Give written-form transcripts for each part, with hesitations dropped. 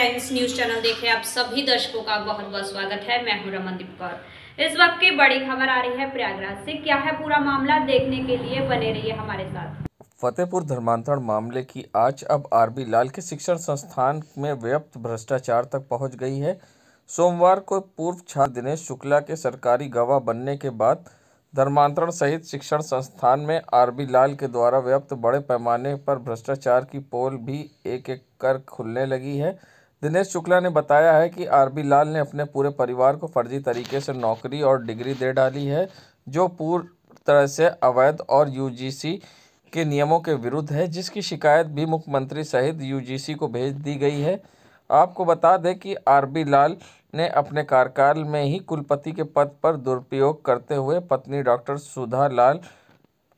Friends, news channel देख रहे आप सभी दर्शकों का बहुत बहुत स्वागत है। मैं हूं रमनदीप कौर। इस वक्त की बड़ी खबर आ रही है प्रयागराज से। क्या है पूरा मामला, देखने के लिए बने रहिए हमारे साथ। फतेहपुर धर्मांतरण मामले की आंच अब आरबी लाल के शिक्षण संस्थान में व्याप्त भ्रष्टाचार तक पहुंच गई है। सोमवार को पूर्व छात्र दिनेश शुक्ला के सरकारी गवाह बनने के बाद धर्मांतरण सहित शिक्षण संस्थान में आरबी लाल के द्वारा व्याप्त बड़े पैमाने पर भ्रष्टाचार की पोल भी एक एक कर खुलने लगी है। दिनेश शुक्ला ने बताया है कि आरबी लाल ने अपने पूरे परिवार को फर्जी तरीके से नौकरी और डिग्री दे डाली है, जो पूरी तरह से अवैध और यूजीसी के नियमों के विरुद्ध है, जिसकी शिकायत भी मुख्यमंत्री सहित यूजीसी को भेज दी गई है। आपको बता दें कि आरबी लाल ने अपने कार्यकाल में ही कुलपति के पद पर दुरुपयोग करते हुए पत्नी डॉक्टर सुधा लाल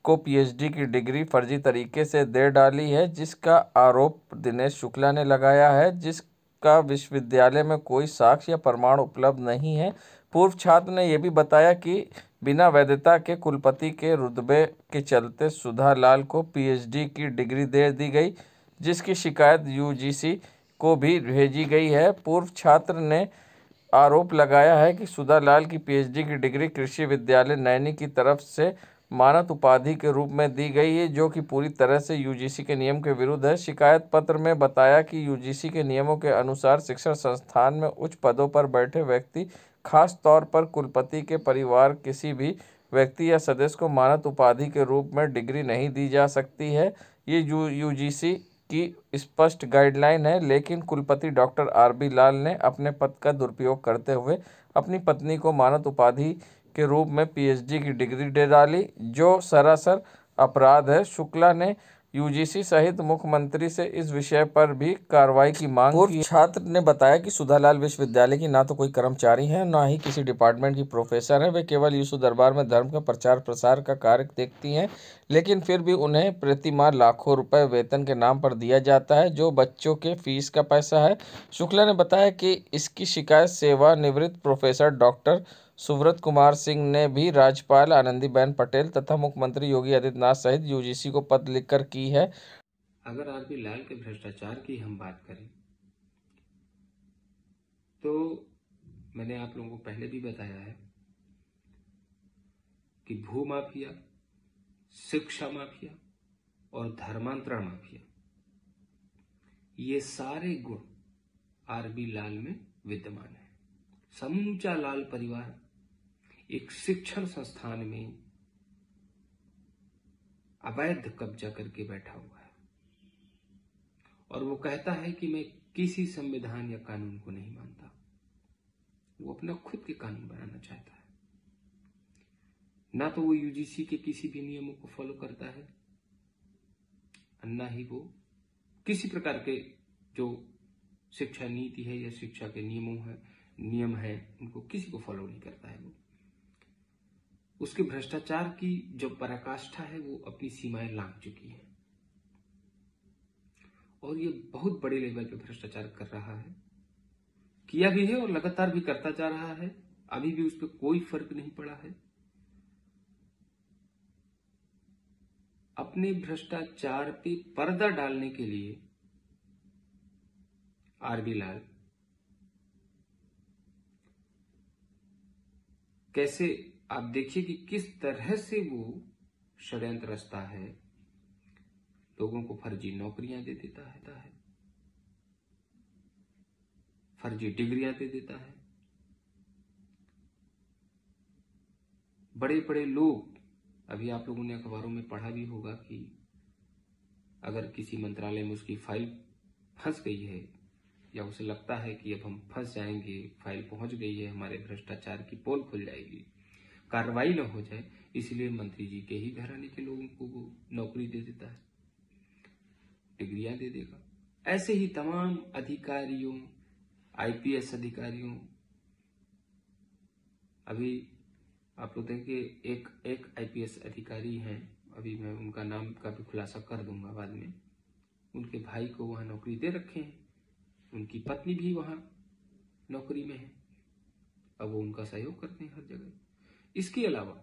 को पीएचडी की डिग्री फर्जी तरीके से दे डाली है, जिसका आरोप दिनेश शुक्ला ने लगाया है, जिसका विश्वविद्यालय में कोई साक्ष्य या प्रमाण उपलब्ध नहीं है। पूर्व छात्र ने यह भी बताया कि बिना वैधता के कुलपति के रुतबे के चलते सुधा लाल को पीएचडी की डिग्री दे दी गई, जिसकी शिकायत यूजीसी को भी भेजी गई है। पूर्व छात्र ने आरोप लगाया है कि सुधा लाल की पीएचडी की डिग्री कृषि विद्यालय नैनी की तरफ से मानद उपाधि के रूप में दी गई है, जो कि पूरी तरह से यूजीसी के नियम के विरुद्ध है। शिकायत पत्र में बताया कि यूजीसी के नियमों के अनुसार शिक्षण संस्थान में उच्च पदों पर बैठे व्यक्ति, खास तौर पर कुलपति के परिवार किसी भी व्यक्ति या सदस्य को मानद उपाधि के रूप में डिग्री नहीं दी जा सकती है। ये यूजीसी की स्पष्ट गाइडलाइन है, लेकिन कुलपति डॉक्टर आरबी लाल ने अपने पद का दुरुपयोग करते हुए अपनी पत्नी को मानद उपाधि के रूप में पीएचडी की डिग्री दे डाली, जो सरासर अपराध है। शुक्ला ने यूजीसी सहित मुख्यमंत्री से इस विषय पर भी कार्रवाई की मांग की। पूर्व छात्र ने बताया कि सुधा लाल विश्वविद्यालय की ना तो कोई कर्मचारी हैं, ना ही किसी डिपार्टमेंट की प्रोफेसर हैं। वे केवल यीशु दरबार में धर्म का प्रचार प्रसार का कार्य देखती हैं, लेकिन फिर भी उन्हें प्रति माह लाखों रुपए वेतन के नाम पर दिया जाता है, जो बच्चों के फीस का पैसा है। शुक्ला ने बताया कि इसकी शिकायत सेवानिवृत्त प्रोफेसर डॉक्टर सुब्रत कुमार सिंह ने भी राज्यपाल आनंदीबेन पटेल तथा मुख्यमंत्री योगी आदित्यनाथ सहित यूजीसी को पत्र लिखकर की है। अगर आरबी लाल के भ्रष्टाचार की हम बात करें तो मैंने आप लोगों को पहले भी बताया है कि भू माफिया, शिक्षा माफिया और धर्मांतरण माफिया, ये सारे गुण आरबी लाल में विद्यमान है। समूचा लाल परिवार एक शिक्षण संस्थान में अवैध कब्जा करके बैठा हुआ है और वो कहता है कि मैं किसी संविधान या कानून को नहीं मानता। वो अपना खुद के कानून बनाना चाहता है। ना तो वो यूजीसी के किसी भी नियमों को फॉलो करता है, ना ही वो किसी प्रकार के जो शिक्षा नीति है या शिक्षा के नियम है उनको किसी को फॉलो नहीं करता है। वो उसके भ्रष्टाचार की जो पराकाष्ठा है वो अपनी सीमाएं लांघ चुकी है और ये बहुत बड़े लेवल पे भ्रष्टाचार कर रहा है, किया भी है और लगातार भी करता जा रहा है। अभी भी उस पर कोई फर्क नहीं पड़ा है। अपने भ्रष्टाचार पे पर्दा डालने के लिए आरबी लाल कैसे, आप देखिए कि किस तरह से वो षड्यंत्र रचता है, लोगों को फर्जी नौकरियां दे देता है, फर्जी डिग्रियां दे देता है। बड़े बड़े लोग, अभी आप लोगों ने अखबारों में पढ़ा भी होगा कि अगर किसी मंत्रालय में उसकी फाइल फंस गई है या उसे लगता है कि अब हम फंस जाएंगे, फाइल पहुंच गई है, हमारे भ्रष्टाचार की पोल खुल जाएगी, कार्रवाई न हो जाए, इसलिए मंत्री जी के ही घराने के लोगों को वो नौकरी दे देता है, डिग्रियां दे देगा। ऐसे ही तमाम अधिकारियों, आईपीएस अधिकारियों, अभी आप लोग देखिए एक आईपीएस अधिकारी हैं, अभी मैं उनका नाम का भी खुलासा कर दूंगा बाद में। उनके भाई को वहां नौकरी दे रखे हैं, उनकी पत्नी भी वहां नौकरी में है, अब वो उनका सहयोग करते हैं हर जगह। इसके अलावा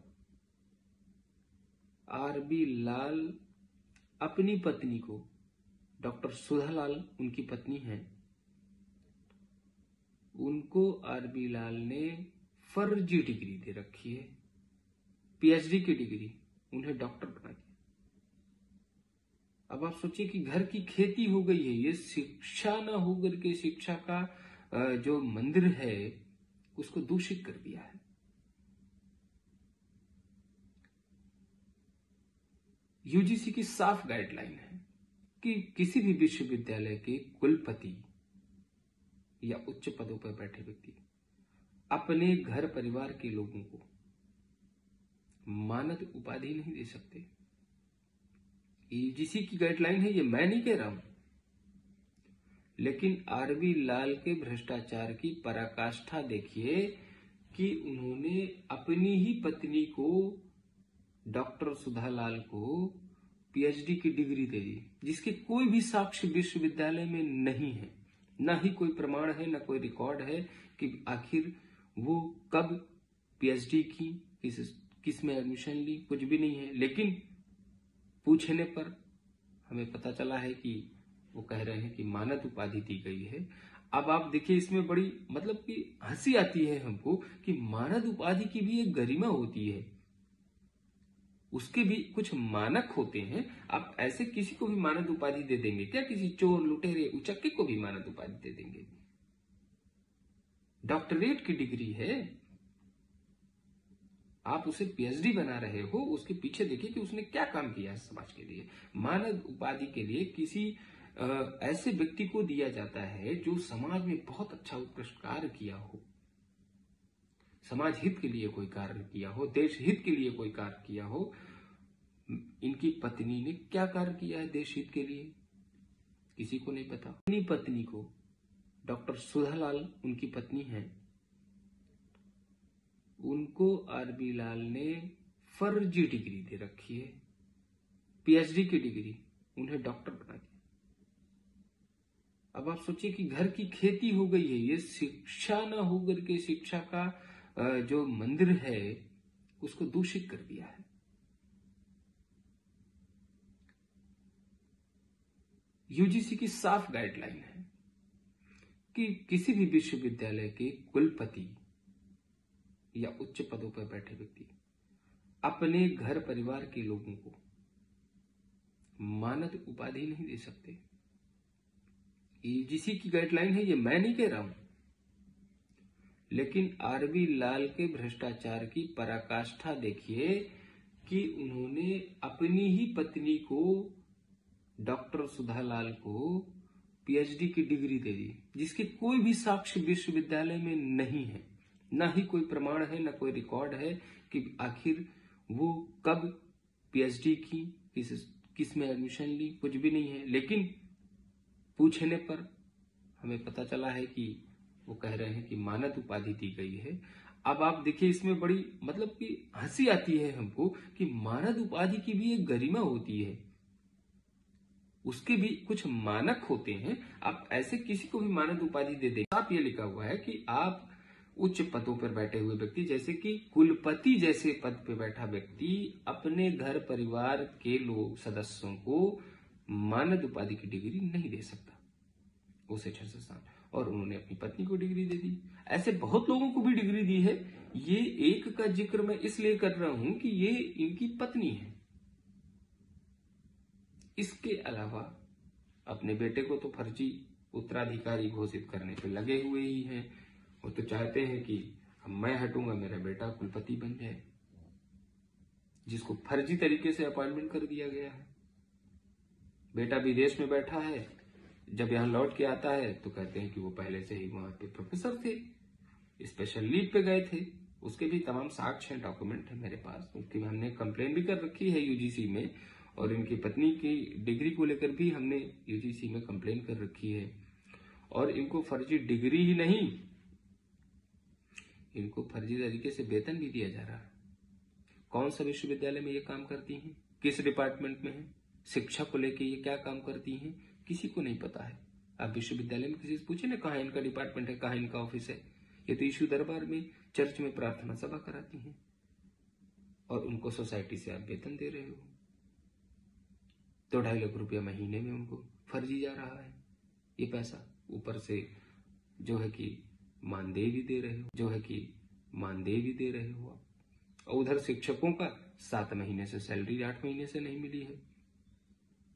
आरबी लाल अपनी पत्नी को, डॉक्टर सुधा लाल उनकी पत्नी है, उनको आरबी लाल ने फर्जी डिग्री दे रखी है, पीएचडी की डिग्री, उन्हें डॉक्टर बना दिया। अब आप सोचिए कि घर की खेती हो गई है, ये शिक्षा ना होकर के शिक्षा का जो मंदिर है उसको दूषित कर दिया है। यूजीसी की साफ गाइडलाइन है कि किसी भी विश्वविद्यालय के कुलपति या उच्च पदों पर बैठे व्यक्ति अपने घर परिवार के लोगों को मानद उपाधि नहीं दे सकते। यूजीसी की गाइडलाइन है, ये मैं नहीं कह रहा हूं। लेकिन आरबी लाल के भ्रष्टाचार की पराकाष्ठा देखिए कि उन्होंने अपनी ही पत्नी को, डॉक्टर सुधा लाल को, पीएचडी की डिग्री दे दी, जिसके कोई भी साक्ष्य विश्वविद्यालय में नहीं है, ना ही कोई प्रमाण है, ना कोई रिकॉर्ड है कि आखिर वो कब पीएचडी की, किस में एडमिशन ली, कुछ भी नहीं है। लेकिन पूछने पर हमें पता चला है कि वो कह रहे हैं कि मानद उपाधि दी गई है। अब आप देखिए, इसमें बड़ी मतलब कि हंसी आती है हमको कि मानद उपाधि की भी एक गरिमा होती है, उसके भी कुछ मानक होते हैं। आप ऐसे किसी को भी मानद उपाधि दे देंगे क्या? किसी चोर, लुटेरे, उचक्के को भी मानद उपाधि दे देंगे? डॉक्टरेट की डिग्री है, आप उसे पीएचडी बना रहे हो, उसके पीछे देखिए कि उसने क्या काम किया है समाज के लिए। मानद उपाधि के लिए किसी ऐसे व्यक्ति को दिया जाता है जो समाज में बहुत अच्छा उत्कृष्ट कार्य किया हो, समाज हित के लिए कोई कार्य किया हो, देश हित के लिए कोई कार्य किया हो। इनकी पत्नी ने क्या कार्य किया है देश हित के लिए, किसी को नहीं पता। अपनी पत्नी को, डॉक्टर सुधा लाल उनकी पत्नी है, उनको आरबी लाल ने फर्जी डिग्री दे रखी है, पीएचडी की डिग्री, उन्हें डॉक्टर बना दिया। अब आप सोचिए कि घर की खेती हो गई है, ये शिक्षा ना होकर के शिक्षा का जो मंदिर है उसको दूषित कर दिया है। यूजीसी की साफ गाइडलाइन है कि किसी भी विश्वविद्यालय के कुलपति या उच्च पदों पर बैठे व्यक्ति अपने घर परिवार के लोगों को मानद उपाधि नहीं दे सकते। यूजीसी की गाइडलाइन है, ये मैं नहीं कह रहा हूं। लेकिन आरबी लाल के भ्रष्टाचार की पराकाष्ठा देखिए कि उन्होंने अपनी ही पत्नी को, डॉक्टर सुधा लाल को, पीएचडी की डिग्री दे दी, जिसके कोई भी साक्ष्य विश्वविद्यालय में नहीं है, ना ही कोई प्रमाण है, ना कोई रिकॉर्ड है कि आखिर वो कब पीएचडी की, किस में एडमिशन ली, कुछ भी नहीं है। लेकिन पूछने पर हमें पता चला है कि वो कह रहे हैं कि मानद उपाधि दी गई है। अब आप देखिए, इसमें बड़ी मतलब कि हंसी आती है हमको कि मानद उपाधि की भी एक गरिमा होती है, उसके भी कुछ मानक होते हैं। आप ऐसे किसी को भी मानद उपाधि दे दें। आप ये लिखा हुआ है कि आप उच्च पदों पर बैठे हुए व्यक्ति, जैसे कि कुलपति जैसे पद पर बैठा व्यक्ति, अपने घर परिवार के लोग सदस्यों को मानद उपाधि की डिग्री नहीं दे सकता, वो शिक्षण संस्थान। और उन्होंने अपनी पत्नी को डिग्री दे दी। ऐसे बहुत लोगों को भी डिग्री दी है। ये एक का जिक्र मैं इसलिए कर रहा हूं कि ये इनकी पत्नी है। इसके अलावा अपने बेटे को तो फर्जी उत्तराधिकारी घोषित करने पे लगे हुए ही हैं। वो तो चाहते हैं कि मैं हटूंगा, मेरा बेटा कुलपति बन जाए, जिसको फर्जी तरीके से अपॉइंटमेंट कर दिया गया है। बेटा विदेश में बैठा है, जब यहां लौट के आता है तो कहते हैं कि वो पहले से ही वहां पे प्रोफेसर थे, स्पेशल लीव पे गए थे। उसके भी तमाम साक्ष्य, डॉक्यूमेंट है मेरे पास। उसकी हमने कंप्लेन भी कर रखी है यूजीसी में, और इनकी पत्नी की डिग्री को लेकर भी हमने यूजीसी में कंप्लेन कर रखी है। और इनको फर्जी डिग्री ही नहीं, इनको फर्जी तरीके से वेतन भी दिया जा रहा है। कौन सा विश्वविद्यालय में ये काम करती हैं, किस डिपार्टमेंट में है, शिक्षा को लेकर ये क्या काम करती हैं, किसी को नहीं पता है। आप विश्वविद्यालय में किसी से पूछे ना, कहाँ इनका डिपार्टमेंट है, कहाँ इनका ऑफिस है। ये तो ईशू दरबार में, चर्च में प्रार्थना सभा कराती हैं, और उनको सोसाइटी से आप वेतन दे रहे हो। 2-2.5 लाख रुपया महीने में उनको फर्जी जा रहा है ये पैसा। ऊपर से जो है कि मानदेय भी दे रहे हो, जो है कि मानदेय भी दे रहे हो आप। और उधर शिक्षकों का 7 महीने से सैलरी 8 महीने से नहीं मिली है,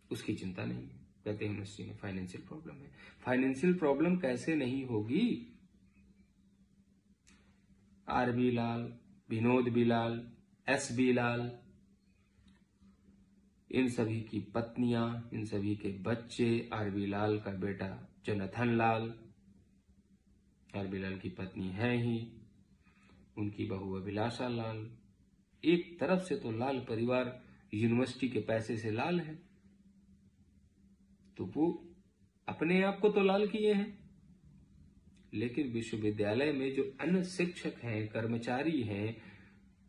उसकी चिंता नहीं है। कहते हैं यूनिवर्सिटी में फाइनेंशियल प्रॉब्लम है। फाइनेंशियल प्रॉब्लम कैसे नहीं होगी? आरबी लाल, विनोद बिलाल, एस बी लाल, इन सभी की पत्नियां, इन सभी के बच्चे, आरबी लाल का बेटा जोनाथन लाल, आरबी लाल की पत्नी है ही, उनकी बहू अभिलाषा लाल। एक तरफ से तो लाल परिवार यूनिवर्सिटी के पैसे से लाल है, तो वो अपने आप को तो लाल किए हैं, लेकिन विश्वविद्यालय में जो अन्य शिक्षक हैं, कर्मचारी हैं,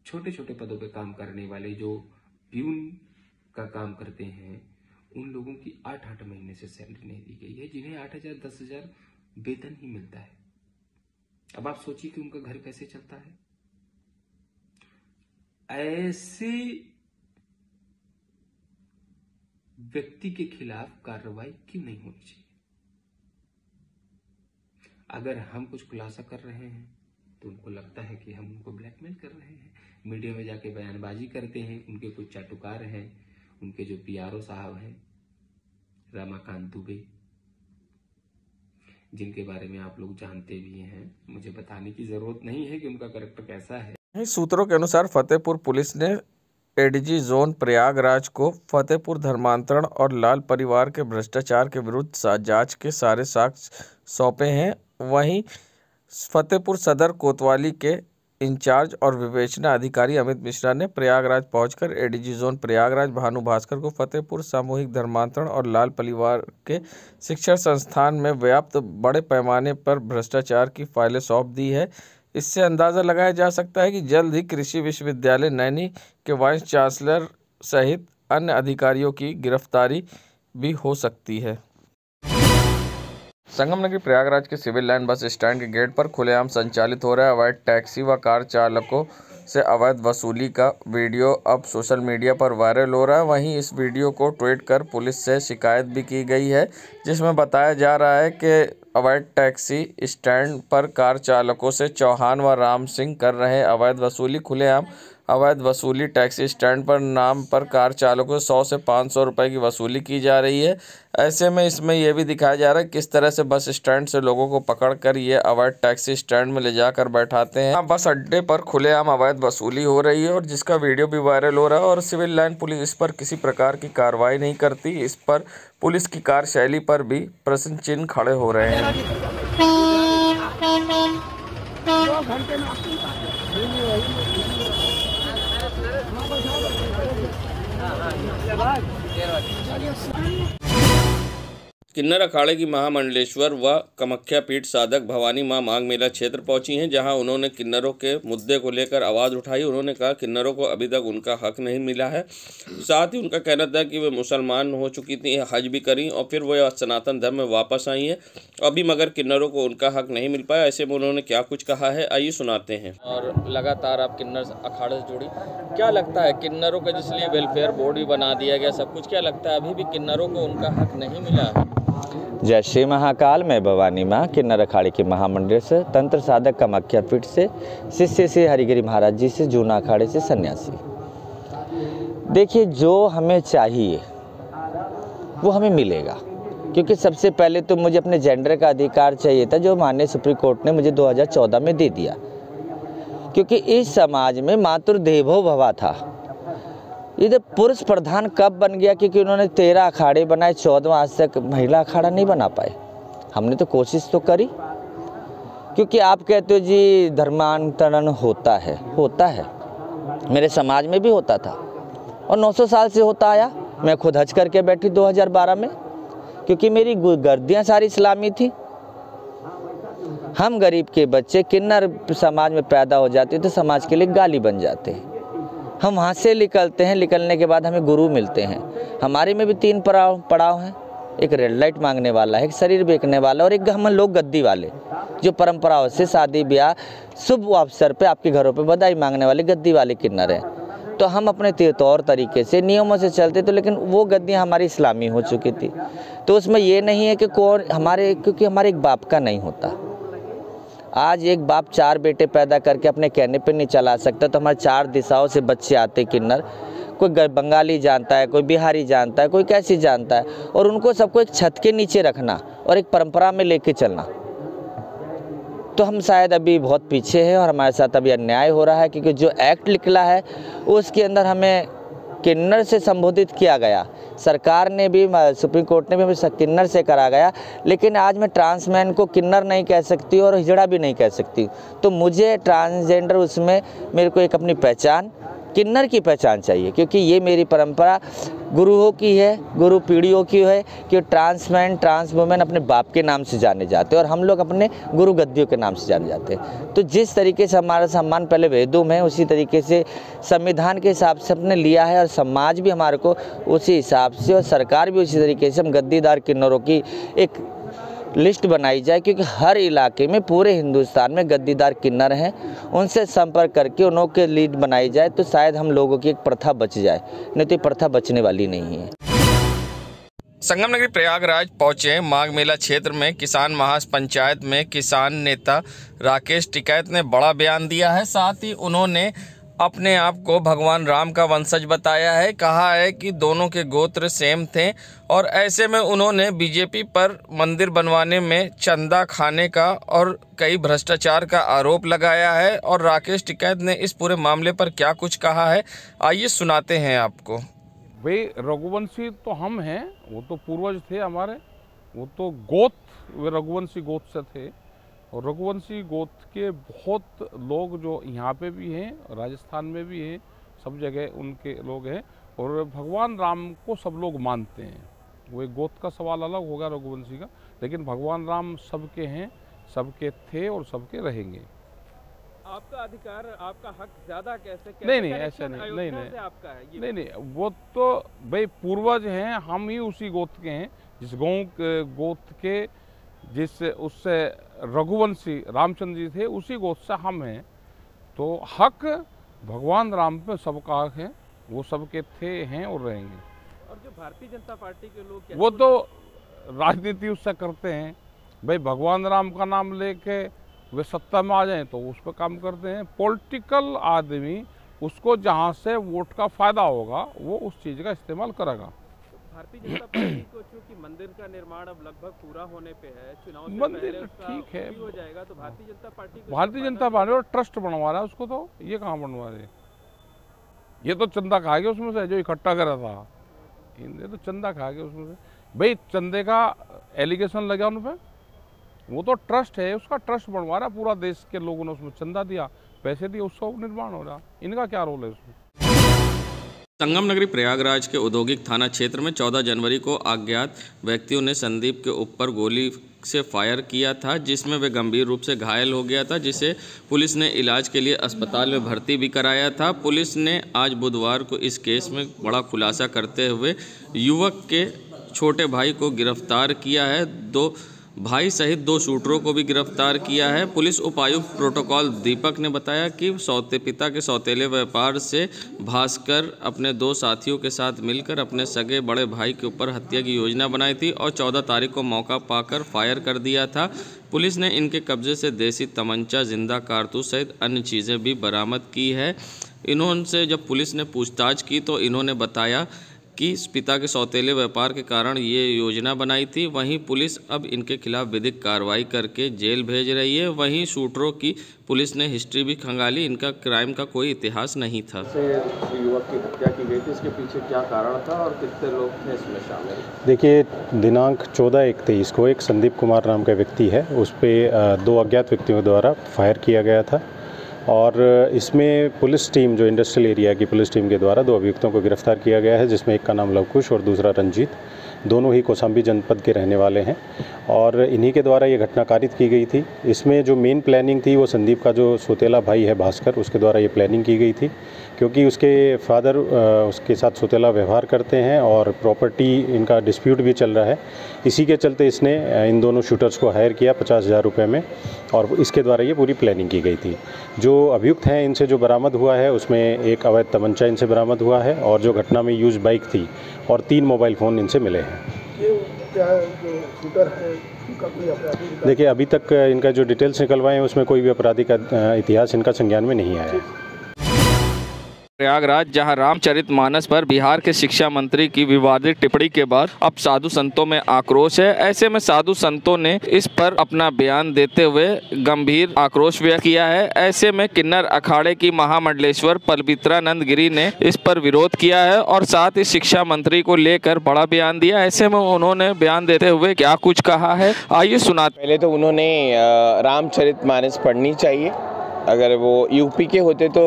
छोटे छोटे पदों पे काम करने वाले जो प्यून का काम करते हैं, उन लोगों की 8-8 महीने से सैलरी नहीं दी गई है, जिन्हें 8,000 10,000 वेतन ही मिलता है। अब आप सोचिए कि उनका घर कैसे चलता है। ऐसे व्यक्ति के खिलाफ कार्रवाई क्यों नहीं होनी चाहिए? अगर हम कुछ खुलासा कर रहे हैं तो उनको लगता है कि हम उनको ब्लैकमेल कर रहे हैं, मीडिया में जाके बयानबाजी करते हैं। उनके कुछ चाटुकार हैं, उनके जो पीआरओ साहब हैं रमाकांत दुबे, जिनके बारे में आप लोग जानते भी हैं, मुझे बताने की जरूरत नहीं है कि उनका कैरेक्टर कैसा है। सूत्रों के अनुसार फतेहपुर पुलिस ने एडीजी जोन प्रयागराज को फतेहपुर धर्मांतरण और लाल परिवार के भ्रष्टाचार के विरुद्ध जांच के सारे साक्ष्य सौंपे हैं। वहीं फतेहपुर सदर कोतवाली के इंचार्ज और विवेचना अधिकारी अमित मिश्रा ने प्रयागराज पहुंचकर एडीजी जोन प्रयागराज भानु भास्कर को फतेहपुर सामूहिक धर्मांतरण और लाल परिवार के शिक्षण संस्थान में व्याप्त बड़े पैमाने पर भ्रष्टाचार की फाइलें सौंप दी है। इससे अंदाज़ा लगाया जा सकता है कि जल्द ही कृषि विश्वविद्यालय नैनी के वाइस चांसलर सहित अन्य अधिकारियों की गिरफ्तारी भी हो सकती है। संगम नगरी प्रयागराज के सिविल लाइन बस स्टैंड के गेट पर खुलेआम संचालित हो रहा अवैध टैक्सी व कार चालकों से अवैध वसूली का वीडियो अब सोशल मीडिया पर वायरल हो रहा है। वहीं इस वीडियो को ट्वीट कर पुलिस से शिकायत भी की गई है, जिसमें बताया जा रहा है कि अवैध टैक्सी स्टैंड पर कार चालकों से चौहान व राम सिंह कर रहे अवैध वसूली। खुलेआम अवैध वसूली टैक्सी स्टैंड पर नाम पर कार चालकों से 100 से 500 रुपये की वसूली की जा रही है। ऐसे में इसमें यह भी दिखाया जा रहा है किस तरह से बस स्टैंड से लोगों को पकड़कर ये अवैध टैक्सी स्टैंड में ले जाकर बैठाते हैं। बस अड्डे पर खुलेआम अवैध वसूली हो रही है और जिसका वीडियो भी वायरल हो रहा है और सिविल लाइन पुलिस इस पर किसी प्रकार की कार्रवाई नहीं करती। इस पर पुलिस की कार्यशैली पर भी प्रश्न चिन्ह खड़े हो रहे हैं। किन्नर अखाड़े की महामंडलेश्वर व कामाख्या पीठ साधक भवानी मां माघ मेला क्षेत्र पहुंची हैं, जहां उन्होंने किन्नरों के मुद्दे को लेकर आवाज़ उठाई। उन्होंने कहा किन्नरों को अभी तक उनका हक नहीं मिला है। साथ ही उनका कहना था कि वे मुसलमान हो चुकी थी, हज भी करी और फिर वो सनातन धर्म में वापस आई हैं अभी, मगर किन्नरों को उनका हक नहीं मिल पाया। ऐसे में उन्होंने क्या कुछ कहा है, आइए सुनाते हैं। और लगातार आप किन्नर अखाड़े से जुड़ी, क्या लगता है किन्नरों का जिसलिए वेलफेयर बोर्ड भी बना दिया गया, सब कुछ, क्या लगता है अभी भी किन्नरों को उनका हक नहीं मिला है? जय श्री महाकाल। मैं भवानी माँ किन्नर अखाड़े के महामंडल से तंत्र साधक कामाख्या पीठ से शिष्य श्री हरिगिरी महाराज जी से जूना अखाड़े से सन्यासी। देखिए, जो हमें चाहिए वो हमें मिलेगा, क्योंकि सबसे पहले तो मुझे अपने जेंडर का अधिकार चाहिए था, जो माननीय सुप्रीम कोर्ट ने मुझे 2014 में दे दिया। क्योंकि इस समाज में मातृदेवो भवा था। इधर पुरुष प्रधान कब बन गया? क्योंकि उन्होंने 13 अखाड़े बनाए, 14वां आज तक महिला अखाड़ा नहीं बना पाए। हमने तो कोशिश तो करी, क्योंकि आप कहते हो जी धर्मांतरण होता है, मेरे समाज में भी होता था और 900 साल से होता आया। मैं खुद हज करके बैठी 2012 में, क्योंकि मेरी गर्दियाँ सारी इस्लामी थी। हम गरीब के बच्चे किन्नर समाज में पैदा हो जाते तो समाज के लिए गाली बन जाते हैं। हम वहाँ से निकलते हैं, निकलने के बाद हमें गुरु मिलते हैं। हमारे में भी 3 पड़ाव हैं, एक रेड लाइट मांगने वाला है, एक शरीर बेचने वाला और एक हम लोग गद्दी वाले, जो परंपराओं से शादी ब्याह शुभ अवसर पे आपके घरों पे बधाई मांगने वाले गद्दी वाले किन्नर हैं। तो हम अपने तौर तरीके से नियमों से चलते, तो लेकिन वो गद्दियाँ हमारी इस्लामी हो चुकी थी। तो उसमें ये नहीं है कि कौन हमारे, क्योंकि हमारे एक बाप का नहीं होता, आज एक बाप 4 बेटे पैदा करके अपने कहने पे नहीं चला सकता, तो हमारे 4 दिशाओं से बच्चे आते किन्नर। कोई बंगाली जानता है, कोई बिहारी जानता है, कोई कैसी जानता है, और उनको सबको एक छत के नीचे रखना और एक परंपरा में लेके चलना। तो हम शायद अभी बहुत पीछे हैं और हमारे साथ अभी अन्याय हो रहा है, क्योंकि जो एक्ट निकला है उसके अंदर हमें किन्नर से संबोधित किया गया। सरकार ने भी, सुप्रीम कोर्ट ने भी हमें किन्नर से करा गया, लेकिन आज मैं ट्रांसमैन को किन्नर नहीं कह सकती और हिजड़ा भी नहीं कह सकती। तो मुझे ट्रांसजेंडर, उसमें मेरे को एक अपनी पहचान, किन्नर की पहचान चाहिए, क्योंकि ये मेरी परंपरा गुरुओं की है, गुरु पीढ़ियों की है कि ट्रांसमैन, ट्रांस वुमेन अपने बाप के नाम से जाने जाते हैं और हम लोग अपने गुरु गद्दियों के नाम से जाने जाते हैं। तो जिस तरीके से हमारा सम्मान पहले वेदों में, उसी तरीके से संविधान के हिसाब से हमने लिया है और समाज भी हमारे को उसी हिसाब से और सरकार भी उसी तरीके से हम गद्दीदार किन्नरों की एक लिस्ट बनाई जाए, क्योंकि हर इलाके में, पूरे हिंदुस्तान में गद्दीदार किन्नर हैं। उनसे संपर्क करके उन्हों के लीड बनाई जाए तो शायद हम लोगों की एक प्रथा बच जाए, नहीं तो ये प्रथा बचने वाली नहीं है। संगम नगरी प्रयागराज पहुंचे माघ मेला क्षेत्र में किसान महापंचायत में किसान नेता राकेश टिकैत ने बड़ा बयान दिया है। साथ ही उन्होंने अपने आप को भगवान राम का वंशज बताया है। कहा है कि दोनों के गोत्र सेम थे और ऐसे में उन्होंने बीजेपी पर मंदिर बनवाने में चंदा खाने का और कई भ्रष्टाचार का आरोप लगाया है। और राकेश टिकैत ने इस पूरे मामले पर क्या कुछ कहा है, आइए सुनाते हैं आपको। भाई रघुवंशी तो हम हैं, वो तो पूर्वज थे हमारे, वो तो गोत, वे रघुवंशी गोत से थे। और रघुवंशी गोत के बहुत लोग जो यहाँ पे भी हैं, राजस्थान में भी हैं, सब जगह उनके लोग हैं। और भगवान राम को सब लोग मानते हैं। वो एक गोत का सवाल अलग होगा रघुवंशी का, लेकिन भगवान राम सबके हैं, सबके थे और सबके रहेंगे। आपका अधिकार, आपका हक ज्यादा कैसे नहीं ऐसा नहीं आपका है ये? नहीं वो तो भाई पूर्वज हैं, हम ही उसी गोत के हैं, जिस गोत के जिस उससे रघुवंशी रामचंद्र जी थे, उसी गोत से हम हैं। तो हक भगवान राम पे सबका हक है, वो सबके थे, हैं और रहेंगे। और जो भारतीय जनता पार्टी के लोग वो तो राजनीति उससे करते हैं। भाई भगवान राम का नाम लेके वे सत्ता में आ जाएं तो उस पर काम करते हैं। पॉलिटिकल आदमी उसको जहाँ से वोट का फायदा होगा वो उस चीज़ का इस्तेमाल करेगा। भारतीय जनता पार्टी को चूंकि मंदिर का निर्माण अब लगभग पूरा होने पे है, चुनाव से मंदिर पहले उसका ठीक है, हो जाएगा, तो भारतीय जनता पार्टी और ट्रस्ट बनवा रहा है उसको। तो ये कहाँ बनवा रहे, ये तो चंदा खा गया उसमें से, जो इकट्ठा करा था ये तो चंदा खा गया उसमें से। भाई चंदे का एलिगेशन लगा उन पर, वो तो ट्रस्ट है, उसका ट्रस्ट बनवा रहा, पूरा देश के लोगों ने उसमें चंदा दिया, पैसे दिए, उसका निर्माण हो रहा। इनका क्या रोल है उसमें? संगम नगरी प्रयागराज के औद्योगिक थाना क्षेत्र में 14 जनवरी को अज्ञात व्यक्तियों ने संदीप के ऊपर गोली से फायर किया था, जिसमें वे गंभीर रूप से घायल हो गया था, जिसे पुलिस ने इलाज के लिए अस्पताल में भर्ती भी कराया था। पुलिस ने आज बुधवार को इस केस में बड़ा खुलासा करते हुए युवक के छोटे भाई को गिरफ्तार किया है। 2 भाई सहित 2 शूटरों को भी गिरफ्तार किया है। पुलिस उपायुक्त प्रोटोकॉल दीपक ने बताया कि पिता के सौतेले व्यापार से भास्कर अपने 2 साथियों के साथ मिलकर अपने सगे बड़े भाई के ऊपर हत्या की योजना बनाई थी और 14 तारीख को मौका पाकर फायर कर दिया था। पुलिस ने इनके कब्जे से देसी तमंचा, जिंदा कारतूस सहित अन्य चीज़ें भी बरामद की है। इन्होंने जब पुलिस ने पूछताछ की तो इन्होंने बताया कि पिता के सौतेले व्यापार के कारण ये योजना बनाई थी। वहीं पुलिस अब इनके खिलाफ विधिक कार्रवाई करके जेल भेज रही है। वहीं शूटरों की पुलिस ने हिस्ट्री भी खंगाली, इनका क्राइम का कोई इतिहास नहीं था। युवक की हत्या की गई थी, इसके पीछे क्या कारण था और कितने लोग थे इसमें शामिल? देखिए, दिनांक 14/1/23 को एक संदीप कुमार नाम का व्यक्ति है, उस पर 2 अज्ञात व्यक्तियों द्वारा फायर किया गया था और इसमें पुलिस टीम, जो इंडस्ट्रियल एरिया की पुलिस टीम के द्वारा 2 अभियुक्तों को गिरफ्तार किया गया है, जिसमें एक का नाम लवकुश और दूसरा रंजीत, दोनों ही कौशाम्बी जनपद के रहने वाले हैं और इन्हीं के द्वारा ये घटना कारित की गई थी। इसमें जो मेन प्लानिंग थी वो संदीप का जो सौतेला भाई है भास्कर, उसके द्वारा ये प्लानिंग की गई थी, क्योंकि उसके फादर उसके साथ सौतेला व्यवहार करते हैं और प्रॉपर्टी इनका डिस्प्यूट भी चल रहा है। इसी के चलते इसने इन दोनों शूटर्स को हायर किया 50,000 रुपये में और इसके द्वारा ये पूरी प्लानिंग की गई थी। जो अभियुक्त हैं, इनसे जो बरामद हुआ है उसमें एक अवैध तमंचा इनसे बरामद हुआ है और जो घटना में यूज बाइक थी और 3 मोबाइल फ़ोन इनसे मिले हैं। क्या जो शूटर है उनका कोई आपराधिक? देखिए, अभी तक इनका जो डिटेल्स निकलवाए हैं उसमें कोई भी आपराधिक इतिहास इनका संज्ञान में नहीं आया है। प्रयागराज, जहां रामचरितमानस पर बिहार के शिक्षा मंत्री की विवादित टिप्पणी के बाद अब साधु संतों में आक्रोश है। ऐसे में साधु संतों ने इस पर अपना बयान देते हुए गंभीर आक्रोश व्यक्त किया है। ऐसे में किन्नर अखाड़े की महामंडलेश्वर पवित्रानंद गिरी ने इस पर विरोध किया है और साथ ही शिक्षा मंत्री को लेकर बड़ा बयान दिया। ऐसे में उन्होंने बयान देते हुए क्या कुछ कहा है, आइए सुनाते। पहले तो उन्होंने रामचरितमानस पढ़नी चाहिए। अगर वो यूपी के होते तो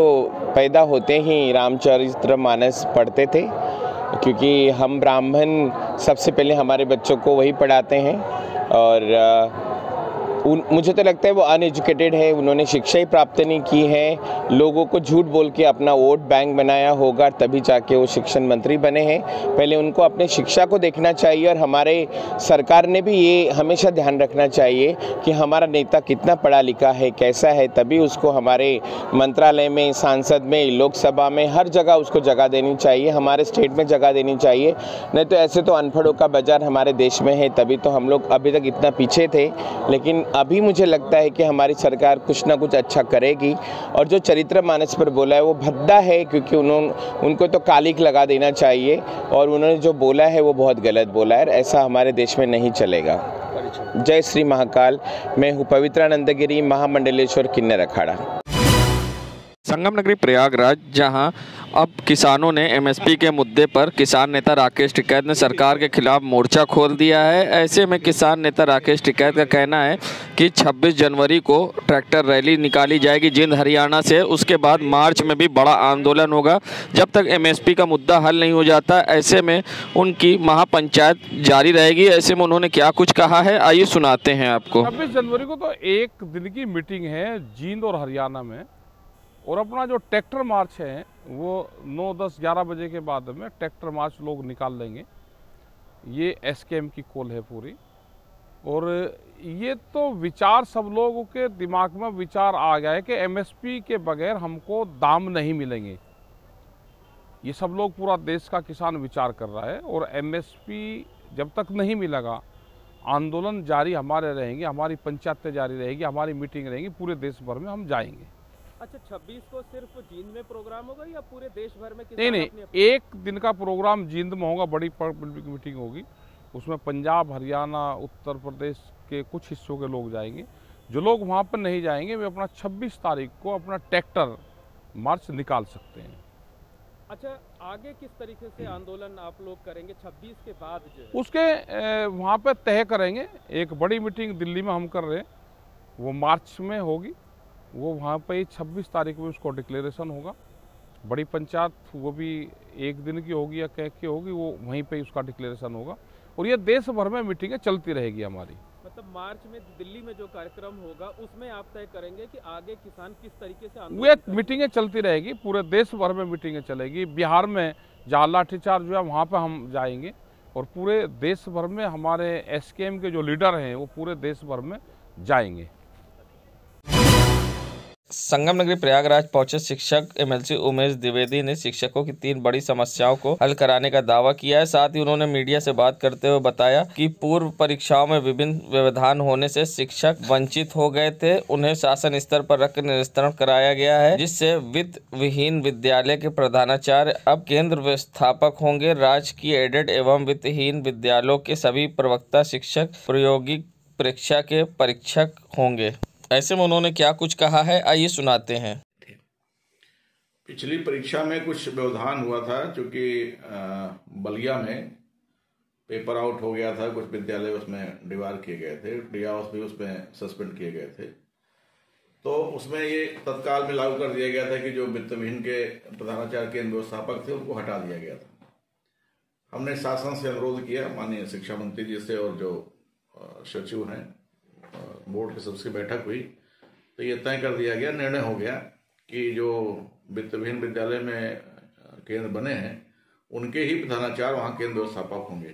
पैदा होते ही रामचरितमानस पढ़ते थे, क्योंकि हम ब्राह्मण सबसे पहले हमारे बच्चों को वही पढ़ाते हैं। और मुझे तो लगता है वो अनएजुकेटेड है, उन्होंने शिक्षा ही प्राप्त नहीं की है। लोगों को झूठ बोल के अपना वोट बैंक बनाया होगा, तभी जाके वो शिक्षण मंत्री बने हैं। पहले उनको अपने शिक्षा को देखना चाहिए और हमारे सरकार ने भी ये हमेशा ध्यान रखना चाहिए कि हमारा नेता कितना पढ़ा लिखा है, कैसा है, तभी उसको हमारे मंत्रालय में, सांसद में, लोकसभा में, हर जगह उसको जगह देनी चाहिए। हमारे स्टेट में जगह देनी चाहिए, नहीं तो ऐसे तो अनपढ़ों का बाजार हमारे देश में है, तभी तो हम लोग अभी तक इतना पीछे थे। लेकिन अभी मुझे लगता है कि हमारी सरकार कुछ ना कुछ अच्छा करेगी। और जो चरित्रमानस पर बोला है वो भद्दा है, क्योंकि उनको तो कालिक लगा देना चाहिए और उन्होंने जो बोला है वो बहुत गलत बोला है। ऐसा हमारे देश में नहीं चलेगा। जय श्री महाकाल। मैं हूँ पवित्रानंद गिरी, महामंडलेश्वर किन्नर अखाड़ा। संगम नगरी प्रयागराज, जहां अब किसानों ने एमएसपी के मुद्दे पर किसान नेता राकेश टिकैत ने सरकार के खिलाफ मोर्चा खोल दिया है। ऐसे में किसान नेता राकेश टिकैत का कहना है कि 26 जनवरी को ट्रैक्टर रैली निकाली जाएगी जिंद हरियाणा से। उसके बाद मार्च में भी बड़ा आंदोलन होगा जब तक एमएसपी का मुद्दा हल नहीं हो जाता। ऐसे में उनकी महापंचायत जारी रहेगी। ऐसे में उन्होंने क्या कुछ कहा है, आइए सुनाते हैं आपको। 26 जनवरी को तो एक दिन की मीटिंग है जींद और हरियाणा में, और अपना जो ट्रैक्टर मार्च है वो 9, 10, 11 बजे के बाद में ट्रैक्टर मार्च लोग निकाल लेंगे। ये एसकेएम की कॉल है पूरी। और ये तो विचार सब लोगों के दिमाग में विचार आ गया है कि एमएसपी के बगैर हमको दाम नहीं मिलेंगे। ये सब लोग, पूरा देश का किसान विचार कर रहा है। और एमएसपी जब तक नहीं मिलेगा, आंदोलन जारी हमारे रहेंगे, हमारी पंचायतें जारी रहेगी, हमारी मीटिंग रहेंगी, पूरे देश भर में हम जाएंगे। अच्छा, 26 को सिर्फ जींद में प्रोग्राम होगा या पूरे देश भर में? नहीं, एक दिन का प्रोग्राम जींद में होगा, बड़ी पब्लिक मीटिंग होगी। उसमें पंजाब, हरियाणा, उत्तर प्रदेश के कुछ हिस्सों के लोग जाएंगे। जो लोग वहाँ पर नहीं जाएंगे वे अपना 26 तारीख को अपना ट्रैक्टर मार्च निकाल सकते हैं। अच्छा, आगे किस तरीके से आंदोलन आप लोग करेंगे 26 के बाद? जो उसके वहाँ पे तय करेंगे। एक बड़ी मीटिंग दिल्ली में हम कर रहे हैं, वो मार्च में होगी। वो वहाँ पे 26 तारीख में उसको डिक्लेरेशन होगा। बड़ी पंचायत वो भी एक दिन की होगी या कह की होगी, वो वहीं पे उसका डिक्लेरेशन होगा। और ये देश भर में मीटिंगें चलती रहेगी हमारी। मतलब मार्च में दिल्ली में जो कार्यक्रम होगा उसमें आप तय करेंगे कि आगे किसान किस तरीके से वे मीटिंगें चलती रहेगी, पूरे देश भर में मीटिंगें चलेगी। बिहार में जहाँ लाठीचार्ज हुआ वहाँ पर हम जाएंगे और पूरे देश भर में हमारे एसकेएम के जो लीडर हैं वो पूरे देश भर में जाएंगे। संगम नगरी प्रयागराज पहुंचे शिक्षक एमएलसी उमेश द्विवेदी ने शिक्षकों की 3 बड़ी समस्याओं को हल कराने का दावा किया है। साथ ही उन्होंने मीडिया से बात करते हुए बताया कि पूर्व परीक्षाओं में विभिन्न व्यवधान होने से शिक्षक वंचित हो गए थे। उन्हें शासन स्तर पर रखकर निरस्तीकरण कराया गया है, जिससे वित्त विहीन विद्यालय के प्रधानाचार्य अब केंद्र व्यवस्थापक होंगे। राजकीय एडेड एवं वित्तहीन विद्यालयों के सभी प्रवक्ता शिक्षक प्रायोगिक परीक्षा के परीक्षक होंगे। ऐसे में उन्होंने क्या कुछ कहा है, आइए सुनाते हैं। पिछली परीक्षा में कुछ व्यवधान हुआ था, क्योंकि बलिया में पेपर आउट हो गया था। कुछ विद्यालय उसमें डिवार किए गए थे, डियास भी उसमें सस्पेंड किए गए थे। तो उसमें ये तत्काल में लागू कर दिया गया था कि जो वित्तविहीन के प्रधानाचार्य केंद्र व्यवस्थापक थे उनको हटा दिया गया था। हमने शासन से अनुरोध किया, माननीय शिक्षा मंत्री जी से, और जो सचिव हैं बोर्ड की सबसे बैठक हुई तो ये तय कर दिया गया, निर्णय हो गया कि जो वित्तविहीन विद्यालय में केंद्र बने हैं उनके ही प्रधानाचार्य वहाँ केंद्र व्यवस्थापक होंगे।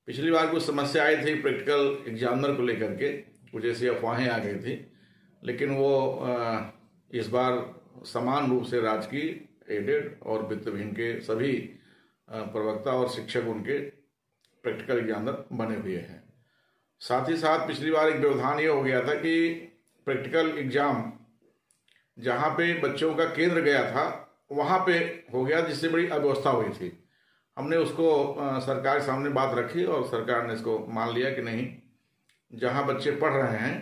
पिछली बार कुछ समस्या आई थी प्रैक्टिकल एग्जामिनर को लेकर के, कुछ ऐसी अफवाहें आ गई थी, लेकिन वो इस बार समान रूप से राजकीय एडेड और वित्तविहीन के सभी प्रवक्ता और शिक्षक उनके प्रैक्टिकल एग्जाम बने हुए हैं। साथ ही साथ पिछली बार एक व्यवधान ये हो गया था कि प्रैक्टिकल एग्जाम जहाँ पे बच्चों का केंद्र गया था वहाँ पे हो गया, जिससे बड़ी अव्यवस्था हुई थी। हमने उसको सरकार के सामने बात रखी और सरकार ने इसको मान लिया कि नहीं, जहाँ बच्चे पढ़ रहे हैं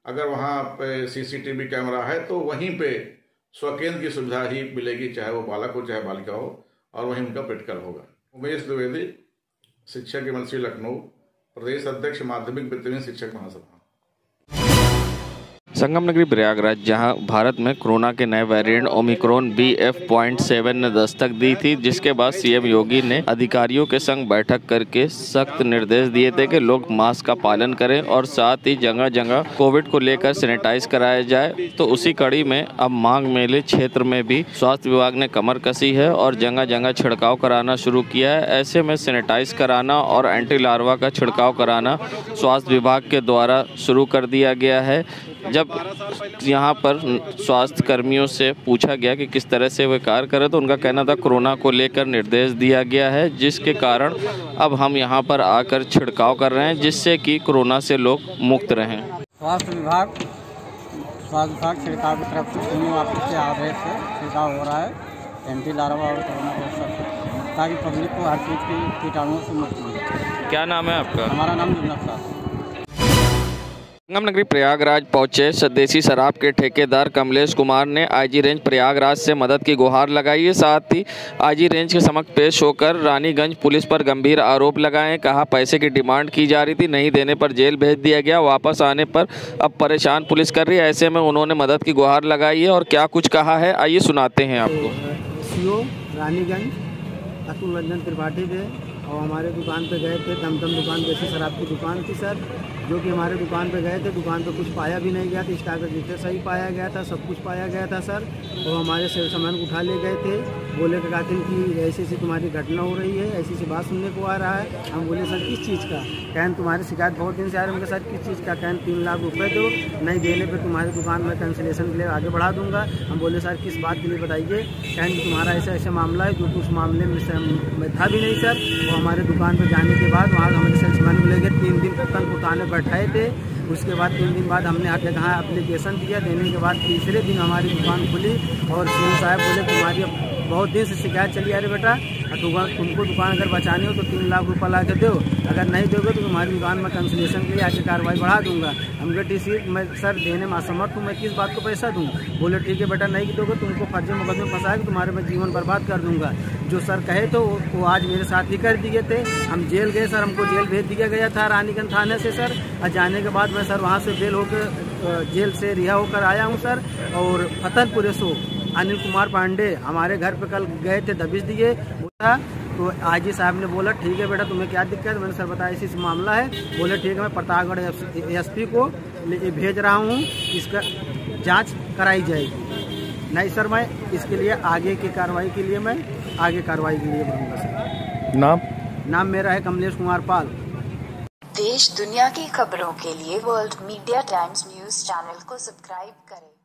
अगर वहाँ पे सीसीटीवी कैमरा है तो वहीं पे स्वकेंद्र की सुविधा ही मिलेगी, चाहे वो बालक हो चाहे बालिका हो, और वहीं उनका प्रैक्टिकल होगा। उमेश द्विवेदी, शिक्षक मंत्री लखनऊ, प्रदेश अध्यक्ष माध्यमिक वित्तीय शिक्षक महासभा। संगम नगरी प्रयागराज, जहां भारत में कोरोना के नए वेरिएंट ओमिक्रॉन BF.7 ने दस्तक दी थी, जिसके बाद सीएम योगी ने अधिकारियों के संग बैठक करके सख्त निर्देश दिए थे कि लोग मास्क का पालन करें और साथ ही जगह जगह कोविड को लेकर सैनिटाइज कराया जाए। तो उसी कड़ी में अब मांग मेले क्षेत्र में भी स्वास्थ्य विभाग ने कमर कसी है और जगह जगह छिड़काव कराना शुरू किया है। ऐसे में सैनिटाइज कराना और एंटी लार्वा का छिड़काव कराना स्वास्थ्य विभाग के द्वारा शुरू कर दिया गया है। जब यहाँ पर स्वास्थ्य कर्मियों से पूछा गया कि किस तरह से वे कार्य करें तो उनका कहना था कोरोना को लेकर निर्देश दिया गया है, जिसके कारण अब हम यहाँ पर आकर छिड़काव कर रहे हैं, जिससे कि कोरोना से लोग मुक्त रहें। स्वास्थ्य विभाग छिड़काव की तरफ से पूर्ण वापस के आदेश से छिड़काव हो रहा है एंटी लार्वा और कोरोना को, ताकि पब्लिक को हर चीज़ की कीटाणुओं से मुक्त मिले। क्या नाम है आपका? हमारा नाम जुन्नत साहब। संगम नगरी प्रयागराज पहुंचे स्वदेशी शराब के ठेकेदार कमलेश कुमार ने आईजी रेंज प्रयागराज से मदद की गुहार लगाई है। साथ ही आईजी रेंज के समक्ष पेश होकर रानीगंज पुलिस पर गंभीर आरोप लगाए। कहा पैसे की डिमांड की जा रही थी, नहीं देने पर जेल भेज दिया गया, वापस आने पर अब परेशान पुलिस कर रही है। ऐसे में उन्होंने मदद की गुहार लगाई है और क्या कुछ कहा है, आइए सुनाते हैं आपको। सीओ रानीगंज अतुल रंजन त्रिपाठी थे और हमारे दुकान पे गए थे। दमदम दुकान देसी शराब की दुकान थी सर, जो कि हमारे दुकान पे गए थे। दुकान पे कुछ पाया भी नहीं गया था, स्टाफ रजिस्टर सही पाया गया था, सब कुछ पाया गया था सर। और हमारे से सामान उठा ले गए थे, बोले कहते कि ऐसी ऐसी तुम्हारी घटना हो रही है, ऐसी ऐसी बात सुनने को आ रहा है। हम बोले सर किस चीज़ का? कहन तुम्हारी शिकायत बहुत दिन से आ रही है। सर किस चीज़ का? कहन 3 लाख रुपये दो, नहीं देने पर तुम्हारी दुकान में कैंसिलेशन के लिए आगे बढ़ा दूंगा। हम बोले सर किस बात के लिए बताइए? कहन तुम्हारा ऐसा ऐसा मामला है, जो कि उस मामले में था भी नहीं सर। वो हमारे दुकान पर जाने के बाद वहाँ हमारे सेल्समैन को लेकर 3 दिन तक उठाने बैठाए थे। उसके बाद 3 दिन बाद हमने आके कहा एप्लीकेशन दिया, देने के बाद तीसरे दिन हमारी दुकान खुली और सीएम साहब बोले तुम्हारी बहुत दिन से शिकायत चली आ रही बेटा, तुमको दुकान अगर बचानी हो तो 3 लाख रुपये ला के दो, अगर नहीं दोगे तो तुम्हारी दुकान में कैंसिलेशन के लिए आगे कार्रवाई बढ़ा दूंगा। हम कहे टीसी मैं सर देने में असमर्थ हूँ, मैं किस बात को पैसा दूँ? बोले ठीक है बेटा, नहीं दोगे तुमको फर्जी मुकदमे में फंसाएगा, तुम्हारे मैं जीवन बर्बाद कर दूंगा। जो सर कहे तो वो आज मेरे साथ ही कर दिए थे। हम जेल गए सर, हमको जेल भेज दिया गया था रानीगंज थाने से सर। और जाने के बाद मैं सर वहाँ से बेल होकर जेल से रिहा होकर आया हूँ सर। और फतेहपुर से अनिल कुमार पांडे हमारे घर पे कल गए थे, दबिश दिए था। तो आईजी साहब ने बोला ठीक है बेटा तुम्हें क्या दिक्कत है? मैंने सर बताया इसी मामला है। बोले ठीक है मैं प्रतापगढ़ एसपी को भेज रहा हूँ, इसका जांच कराई जाएगी। नहीं सर मैं इसके लिए आगे की कार्रवाई के लिए मैं आगे कार्रवाई के लिए बढ़ूंगा सर। नाम मेरा है कमलेश कुमार पाल। देश दुनिया की खबरों के लिए world media times news channel को सब्सक्राइब करें।